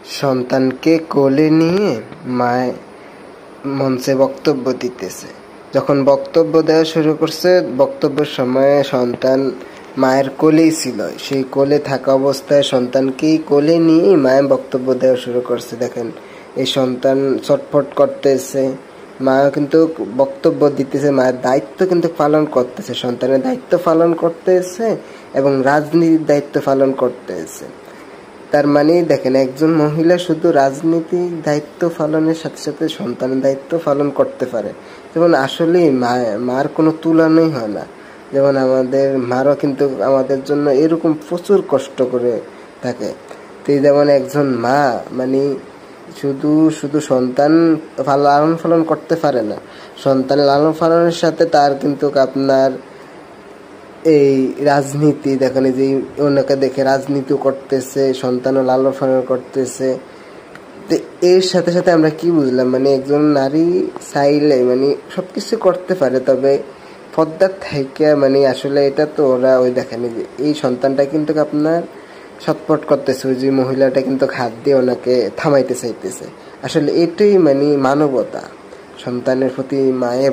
সন্তানকে কোলে নিয়ে মায় মঞ্চে বক্তব্য দিতেছে। যখন বক্তব্য দেওয়া শুরু করছে, বক্তব্যের সময় সন্তান মায়ের কোলেই ছিল। সেই কোলে থাকা অবস্থায় সন্তানকেই কোলে নিয়ে মায়ের বক্তব্য দেওয়া শুরু করছে। দেখেন, এই সন্তান ছটফট করতেছে, মা কিন্তু বক্তব্য দিতেছে, মায়ের দায়িত্ব কিন্তু পালন করতেছে, সন্তানের দায়িত্ব পালন করতেছে এবং রাজনীতির দায়িত্ব পালন করতেছে। তার মানে দেখেন, একজন মহিলা শুধু রাজনীতির দায়িত্ব পালনের সাথে সাথে সন্তানের দায়িত্ব পালন করতে পারে। যেমন আসলে মার কোনো তুলনাই হয় না। যেমন আমাদের মারও কিন্তু আমাদের জন্য এরকম প্রচুর কষ্ট করে থাকে। তো যেমন একজন মা মানে শুধু শুধু সন্তান লালন পালন করতে পারে না, সন্তান লালন পালনের সাথে তার কিন্তু আপনার এই রাজনীতি দেখেন, যে ওনাকে দেখে রাজনীতি করতেছে, সন্তানও লালন পালন করতেছে। তো এর সাথে সাথে আমরা কি বুঝলাম, মানে একজন নারী চাইলে মানে সবকিছু করতে পারে, তবে পর্দার থেকে মানে আসলে এটা তো ওরা ওই দেখেন যে এই সন্তানটা কিন্তু আপনার ছটফট করতেছে, ওই যে মহিলাটা কিন্তু হাত দিয়ে ওনাকে থামাইতে চাইতেছে। আসলে এটাই মানে মানবতা, সন্তানের প্রতি মায়ের